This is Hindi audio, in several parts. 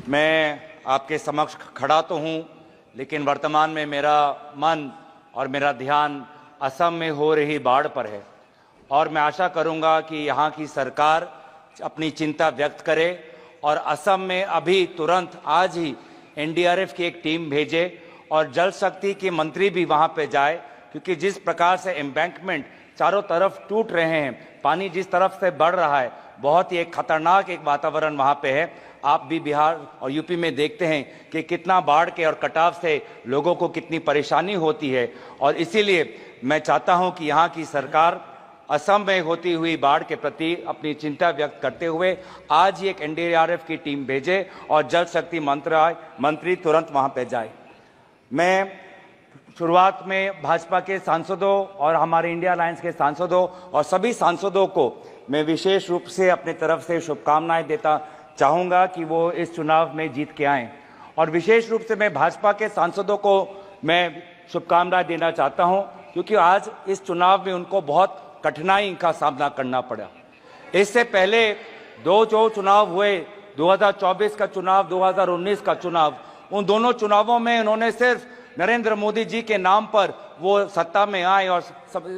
मैं आपके समक्ष खड़ा तो हूं, लेकिन वर्तमान में मेरा मन और मेरा ध्यान असम में हो रही बाढ़ पर है और मैं आशा करूंगा कि यहाँ की सरकार अपनी चिंता व्यक्त करे और असम में अभी तुरंत आज ही एनडीआरएफ की एक टीम भेजे और जल शक्ति के मंत्री भी वहां पे जाए, क्योंकि जिस प्रकार से एम्बैंकमेंट चारों तरफ टूट रहे हैं, पानी जिस तरफ से बढ़ रहा है, बहुत ही एक खतरनाक एक वातावरण वहां पे है। आप भी बिहार और यूपी में देखते हैं कि कितना बाढ़ के और कटाव से लोगों को कितनी परेशानी होती है और इसीलिए मैं चाहता हूं कि यहाँ की सरकार असम में होती हुई बाढ़ के प्रति अपनी चिंता व्यक्त करते हुए आज ही एक एनडीआरएफ की टीम भेजे और जल शक्ति मंत्री तुरंत वहां पे जाए। मैं शुरुआत में भाजपा के सांसदों और हमारे इंडिया अलायंस के सांसदों और सभी सांसदों को मैं विशेष रूप से अपने तरफ से शुभकामनाएं देता चाहूंगा कि वो इस चुनाव में जीत के आएं और विशेष रूप से मैं भाजपा के सांसदों को मैं शुभकामनाएं देना चाहता हूं, क्योंकि आज इस चुनाव में उनको बहुत कठिनाई का सामना करना पड़ा। इससे पहले दो जो चुनाव हुए, 2024 का चुनाव, 2019 का चुनाव, उन दोनों चुनावों में उन्होंने सिर्फ नरेंद्र मोदी जी के नाम पर वो सत्ता में आए और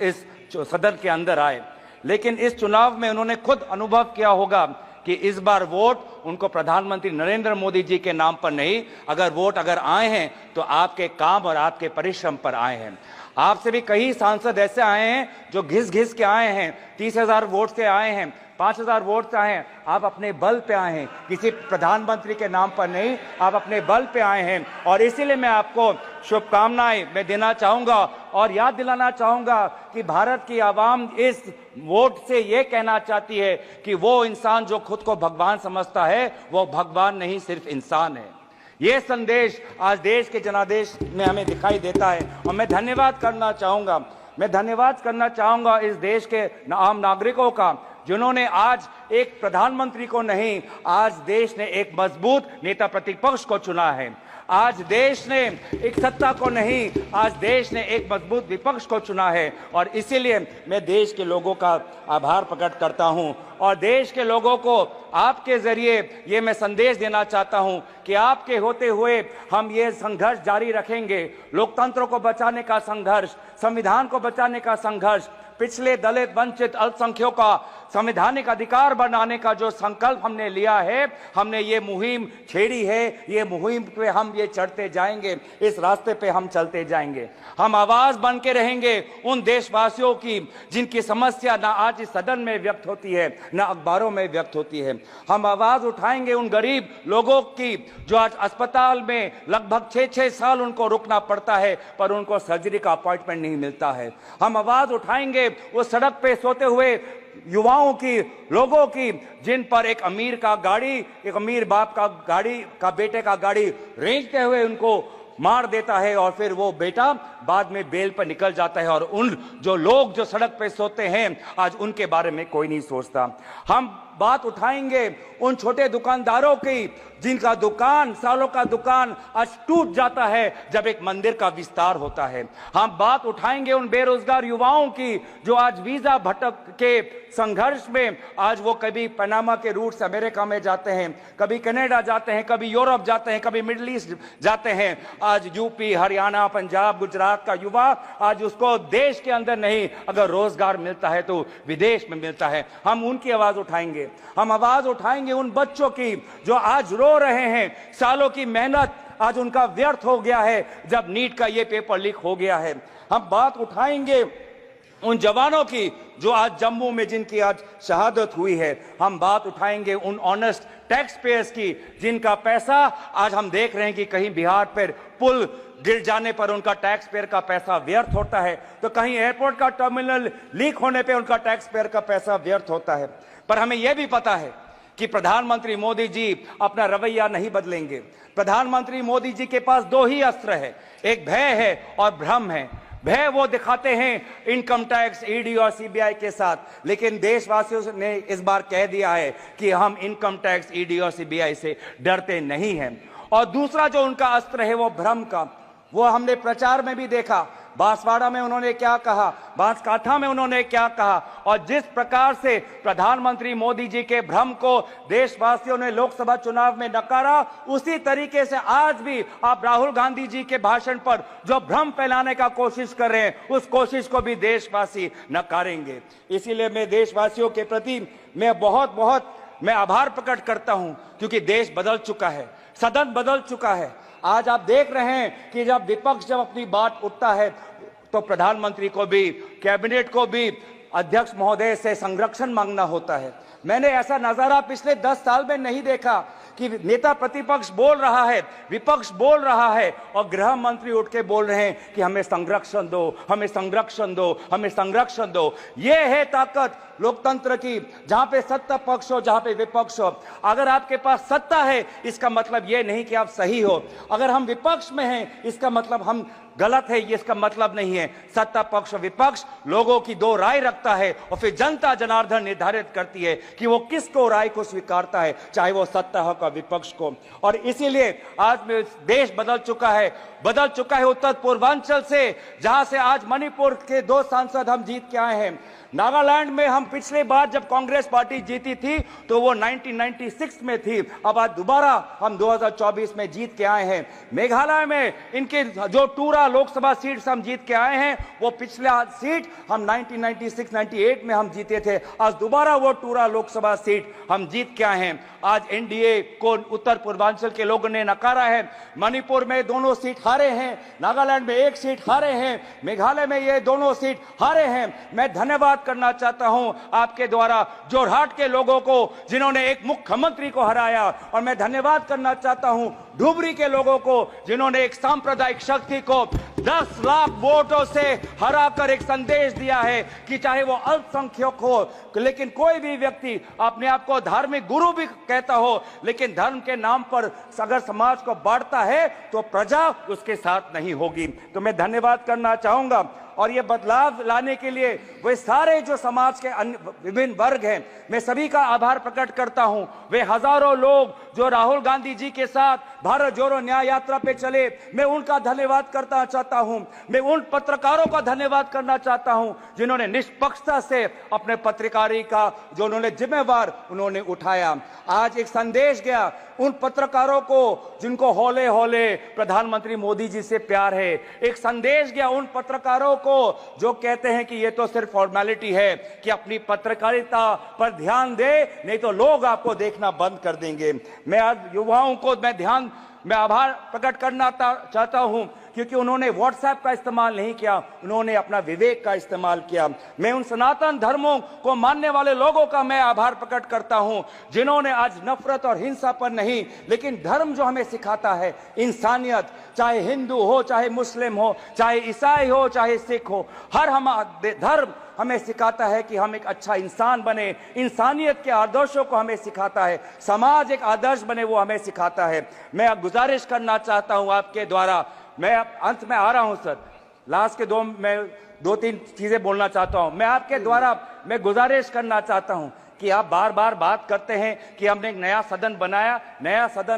इस सदन के अंदर आए, लेकिन इस चुनाव में उन्होंने खुद अनुभव किया होगा कि इस बार वोट उनको प्रधानमंत्री नरेंद्र मोदी जी के नाम पर नहीं, अगर आए हैं तो आपके काम और आपके परिश्रम पर आए हैं। आपसे भी कई सांसद ऐसे आए हैं जो घिस के आए हैं, 30,000 वोट से आए हैं, 5,000 वोट से आए हैं। आप अपने बल पे आए हैं, किसी प्रधानमंत्री के नाम पर नहीं, आप अपने बल पे आए हैं और इसीलिए मैं आपको शुभकामनाएं मैं देना चाहूंगा और याद दिलाना चाहूंगा कि भारत की आवाम इस वोट से ये कहना चाहती है कि वो इंसान जो खुद को भगवान समझता है वो भगवान नहीं, सिर्फ इंसान है। ये संदेश आज देश के जनादेश में हमें दिखाई देता है और मैं धन्यवाद करना चाहूंगा इस देश के आम नागरिकों का, जिन्होंने आज एक प्रधानमंत्री को नहीं, आज देश ने एक मजबूत नेता प्रतिपक्ष को चुना है। आज देश ने एक सत्ता को नहीं, आज देश ने एक मजबूत विपक्ष को चुना है और इसीलिए मैं देश के लोगों का आभार प्रकट करता हूं और देश के लोगों को आपके जरिए ये मैं संदेश देना चाहता हूं कि आपके होते हुए हम ये संघर्ष जारी रखेंगे। लोकतंत्र को बचाने का संघर्ष, संविधान को बचाने का संघर्ष, पिछले दलित वंचित अल्पसंख्यकों का संवैधानिक अधिकार बनाने का जो संकल्प हमने लिया है, हमने ये मुहिम छेड़ी है, ये मुहिम पे हम ये चढ़ते जाएंगे, इस रास्ते पे हम चलते जाएंगे। हम आवाज बन के रहेंगे उन देशवासियों की जिनकी समस्या ना आज इस सदन में व्यक्त होती है, ना अखबारों में व्यक्त होती है। हम आवाज उठाएंगे उन गरीब लोगों की जो आज अस्पताल में लगभग 6-6 साल उनको रुकना पड़ता है पर उनको सर्जरी का अपॉइंटमेंट नहीं मिलता है। हम आवाज उठाएंगे वो सड़क पे सोते हुए युवाओं की, लोगों की, जिन पर एक अमीर बाप का गाड़ी का बेटे का गाड़ी रेंजते हुए उनको मार देता है और फिर वो बेटा बाद में बेल पर निकल जाता है और उन जो लोग जो सड़क पे सोते हैं आज उनके बारे में कोई नहीं सोचता। हम बात उठाएंगे उन छोटे दुकानदारों की जिनका दुकान, सालों का दुकान आज टूट जाता है जब एक मंदिर का विस्तार होता है। हम बात उठाएंगे उन बेरोजगार युवाओं की जो आज वीजा भटक के संघर्ष में आज वो कभी पनामा के रूट से अमेरिका में जाते हैं, कभी कनाडा जाते हैं, कभी यूरोप जाते हैं, कभी मिडिल ईस्ट जाते हैं। आज यूपी, हरियाणा, पंजाब, गुजरात का युवा आज उसको देश के अंदर नहीं, अगर रोजगार मिलता है तो विदेश में मिलता है। हम उनकी आवाज उठाएंगे। हम आवाज उठाएंगे उन बच्चों की जो आज रो रहे हैं, सालों की मेहनत आज उनका व्यर्थ हो गया है जब नीट का ये पेपर लीक हो गया है। हम बात उठाएंगे उन जवानों की जो आज जम्मू में जिनकी आज शहादत हुई है। हम बात उठाएंगे उन ऑनेस्ट टैक्स पेयर्स की जिनका पैसा आज हम देख रहे हैं कि कहीं बिहार पर पुल गिर जाने पर उनका टैक्स पेयर का पैसा व्यर्थ होता है, तो कहीं एयरपोर्ट का टर्मिनल लीक होने पर उनका टैक्स पेयर का पैसा व्यर्थ होता है। पर हमें यह भी पता है कि प्रधानमंत्री मोदी जी अपना रवैया नहीं बदलेंगे। प्रधानमंत्री मोदी जी के पास दो ही अस्त्र है, एक भय है और भ्रम है। भय वो दिखाते हैं इनकम टैक्स, ईडी और सीबीआई के साथ, लेकिन देशवासियों ने इस बार कह दिया है कि हम इनकम टैक्स, ईडी और सीबीआई से डरते नहीं हैं। और दूसरा जो उनका अस्त्र है वो भ्रम का। वो हमने प्रचार में भी देखा, बांसवाड़ा में उन्होंने क्या कहा, बांसकाठा में उन्होंने क्या कहा, और जिस प्रकार से प्रधानमंत्री मोदी जी के भ्रम को देशवासियों ने लोकसभा चुनाव में नकारा, उसी तरीके से आज भी आप राहुल गांधी जी के भाषण पर जो भ्रम फैलाने का कोशिश कर रहे हैं, उस कोशिश को भी देशवासी नकारेंगे। इसीलिए मैं देशवासियों के प्रति मैं बहुत आभार प्रकट करता हूं, क्योंकि देश बदल चुका है, सदन बदल चुका है। आज आप देख रहे हैं कि जब विपक्ष जब अपनी बात उठता है तो प्रधानमंत्री को भी, कैबिनेट को भी अध्यक्ष महोदय से संरक्षण मांगना होता है। मैंने ऐसा नजारा पिछले 10 साल में नहीं देखा कि नेता प्रतिपक्ष बोल रहा है, विपक्ष बोल रहा है और गृह मंत्री उठ के बोल रहे हैं कि हमें संरक्षण दो, हमें संरक्षण दो, हमें संरक्षण दो। ये है ताकत लोकतंत्र की, जहां पे सत्ता पक्ष हो, जहां पे विपक्ष हो। अगर आपके पास सत्ता है, इसका मतलब ये नहीं कि आप सही हो। अगर हम विपक्ष में हैं, इसका मतलब हम गलत है, ये इसका मतलब नहीं है। सत्ता पक्ष और विपक्ष लोगों की दो राय रखता है और फिर जनता जनार्दन निर्धारित करती है कि वो किसको राय को स्वीकारता है, चाहे वो सत्ता हो का विपक्ष को। और इसीलिए आज में देश बदल चुका है उत्तर पूर्वांचल से, जहां से आज मणिपुर के 2 सांसद हम जीत के आए हैं। नागालैंड में हम पिछले बार जब कांग्रेस पार्टी जीती थी तो वो 1996 में थी, अब आज दोबारा हम 2024 में जीत के आए हैं। मेघालय में इनके जो टूरा लोकसभा सीट हम जीत के आए हैं, वो पिछला सीट हम 1996-98 में हम जीते थे, आज दोबारा वो टूरा लोकसभा सीट हम जीत के आए हैं। आज एनडीए को उत्तर पूर्वांचल के लोगों ने नकारा है। मणिपुर में दोनों सीट हारे हैं, नागालैंड में 1 सीट हारे हैं, मेघालय में ये दोनों सीट हारे हैं। मैं धन्यवाद करना चाहता हूं आपके द्वारा जोरहाट के लोगों को, जिन्होंने एक मुख्यमंत्री को हराया, और मैं धन्यवाद करना चाहता हूं धुबरी के लोगों को, जिन्होंने एक सांप्रदायिक शक्ति को 10 लाख वोटों से हराकर एक संदेश दिया है कि चाहे वो अल्पसंख्यक हो, लेकिन कोई भी व्यक्ति अपने आप को धार्मिक गुरु भी कहता हो, लेकिन धर्म के नाम पर अगर समाज को बांटता है तो प्रजा उसके साथ नहीं होगी। तो मैं धन्यवाद करना चाहूंगा। और ये बदलाव लाने के लिए वे सारे जो समाज के विभिन्न वर्ग हैं, मैं सभी का आभार प्रकट करता हूं। वे हजारों लोग जो राहुल गांधी जी के साथ भारत जोड़ो न्याय यात्रा पे चले, मैं उनका धन्यवाद करना चाहता हूं। मैं उन पत्रकारों का धन्यवाद करना चाहता हूं जिन्होंने निष्पक्षता से अपने पत्रकारी का जो उन्होंने जिम्मेवार उन्होंने उठाया। आज एक संदेश गया उन पत्रकारों को जिनको हौले हौले प्रधानमंत्री मोदी जी से प्यार है। एक संदेश गया उन पत्रकारों को जो कहते हैं कि ये तो सिर्फ फॉर्मेलिटी है, कि अपनी पत्रकारिता पर ध्यान दे, नहीं तो लोग आपको देखना बंद कर देंगे। मैं आज युवाओं को मैं आभार प्रकट करना चाहता हूं, क्योंकि उन्होंने व्हाट्सएप का इस्तेमाल नहीं किया, उन्होंने अपना विवेक का इस्तेमाल किया। मैं उन सनातन धर्मों को मानने वाले लोगों का मैं आभार प्रकट करता हूं, जिन्होंने आज नफरत और हिंसा पर नहीं, लेकिन धर्म जो हमें सिखाता है इंसानियत, चाहे हिंदू हो, चाहे मुस्लिम हो, चाहे ईसाई हो, चाहे सिख हो, हर धर्म हमें सिखाता है कि हम एक अच्छा इंसान बने, इंसानियत के आदर्शों को हमें सिखाता है, समाज एक आदर्श बने वो हमें सिखाता है। मैं गुजारिश करना चाहता हूं आपके द्वारा, मैं अंत में आ रहा हूं सर, लास्ट के मैं 2-3 चीजें बोलना चाहता हूं। मैं आपके द्वारा मैं गुजारिश करना चाहता हूं कि आप बार बार बात करते हैं कि हमने एक नया सदन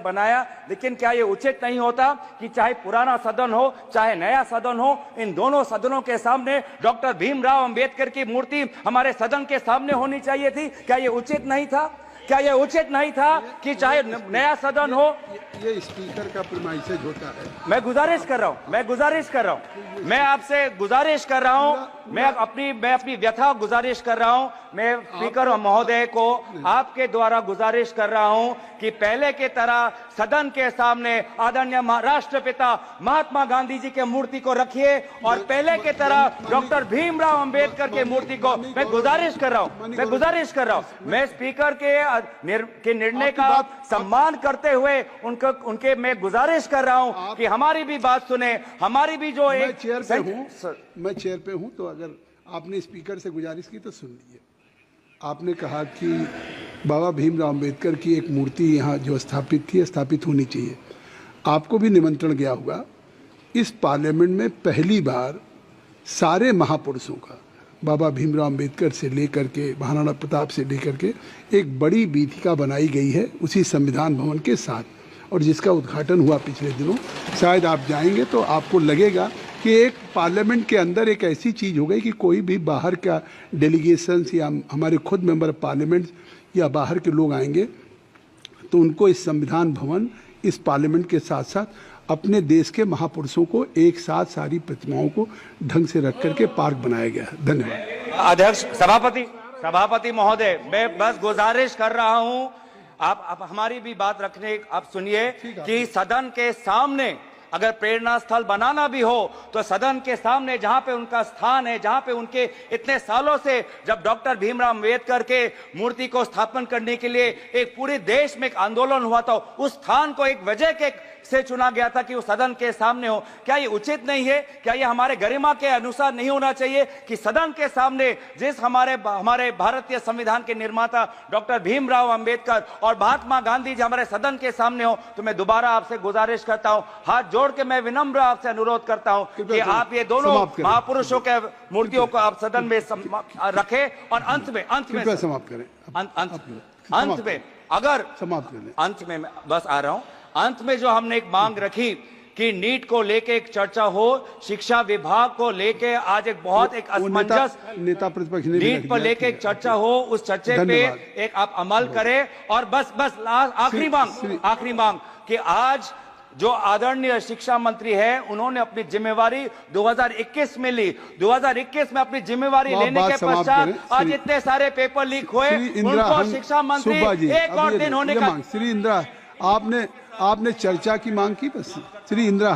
बनाया, लेकिन क्या ये उचित नहीं होता कि चाहे पुराना सदन हो चाहे नया सदन हो, इन दोनों सदनों के सामने डॉक्टर भीमराव अंबेडकर की मूर्ति हमारे सदन के सामने होनी चाहिए थी? क्या ये उचित नहीं था? क्या यह उचित नहीं था कि चाहे नया सदन हो? ये स्पीकर का प्रीमाइसेज होता है। मैं गुजारिश कर रहा हूं, मैं आपसे गुजारिश कर रहा हूं, मैं अपनी व्यथा गुजारिश कर रहा हूं। मैं स्पीकर महोदय को आपके द्वारा गुजारिश कर रहा हूं कि पहले के तरह सदन के सामने आदरणीय राष्ट्रपिता महात्मा गांधी जी के मूर्ति को रखिए, और पहले के तरह डॉक्टर भीमराव अंबेडकर के मूर्ति को मैं गुजारिश कर रहा हूं। मैं स्पीकर के निर्णय का सम्मान करते हुए उनके मैं गुजारिश कर रहा हूं कि हमारी भी बात सुने, हमारी भी जो मैं चेयर पे हूं, तो अगर आपने स्पीकर से गुजारिश की तो सुन लीजिए। आपने कहा कि बाबा भीमराव अंबेडकर की एक मूर्ति यहाँ जो स्थापित होनी चाहिए। आपको भी निमंत्रण गया होगा। इस पार्लियामेंट में पहली बार सारे महापुरुषों का, बाबा भीमराव अंबेडकर से लेकर के महाराणा प्रताप से लेकर के, एक बड़ी वीथिका बनाई गई है उसी संविधान भवन के साथ, और जिसका उद्घाटन हुआ पिछले दिनों। शायद आप जाएंगे तो आपको लगेगा कि एक पार्लियामेंट के अंदर एक ऐसी चीज हो गई कि कोई भी बाहर का डेलीगेशंस या हमारे खुद मेंबर ऑफ पार्लियामेंट या बाहर के लोग आएंगे तो उनको इस संविधान भवन, इस पार्लियामेंट के साथ साथ अपने देश के महापुरुषों को एक साथ सारी प्रतिमाओं को ढंग से रख करके पार्क बनाया गया है। धन्यवाद। अध्यक्ष, सभापति महोदय, मैं बस गुजारिश कर रहा हूं, आप हमारी भी बात रखने, आप सुनिए कि सदन के सामने अगर प्रेरणा स्थल बनाना भी हो तो सदन के सामने जहां पे उनका स्थान है, जहां पे उनके इतने सालों से जब डॉक्टर भीमराव अंबेडकर के मूर्ति को स्थापन करने के लिए एक पूरे देश में एक आंदोलन हुआ था, उस स्थान को एक वजह के से चुना गया था कि वो सदन के सामने हो। क्या ये उचित नहीं है? क्या ये हमारे गरिमा के अनुसार नहीं होना चाहिए कि सदन के सामने जिस हमारे भारतीय संविधान के निर्माता डॉक्टर भीमराव अंबेडकर और महात्मा गांधी जी हमारे सदन के सामने हो? तो मैं दोबारा आपसे गुजारिश करता हूं, हाथ जोड़ के मैं विनम्र आपसे अनुरोध करता हूं कि आप ये दोनों महापुरुषों के मूर्तियों को आप सदन में रखें और अंत में समाप्त करें। अंत में अगर समाप्त करें, अंत में बस आ रहा हूं, अंत में जो हमने एक मांग रखी कि नीट को लेके एक चर्चा हो, शिक्षा विभाग को लेके आज एक बहुत एक असमंजस नेता प्रतिपक्ष ने नीट पर लेके एक चर्चा हो, उस चर्चे पे एक आप अमल करें। और बस आखिरी मांग कि आज जो आदरणीय शिक्षा मंत्री है उन्होंने अपनी जिम्मेवारी 2021 में ली, 2021 में अपनी जिम्मेवारी लेने के पश्चात आज इतने सारे पेपर लीक हुए, उनको शिक्षा मंत्री एक और दिन होने का। श्री इंदिरा, आपने चर्चा की मांग की, बस श्री इंदिरा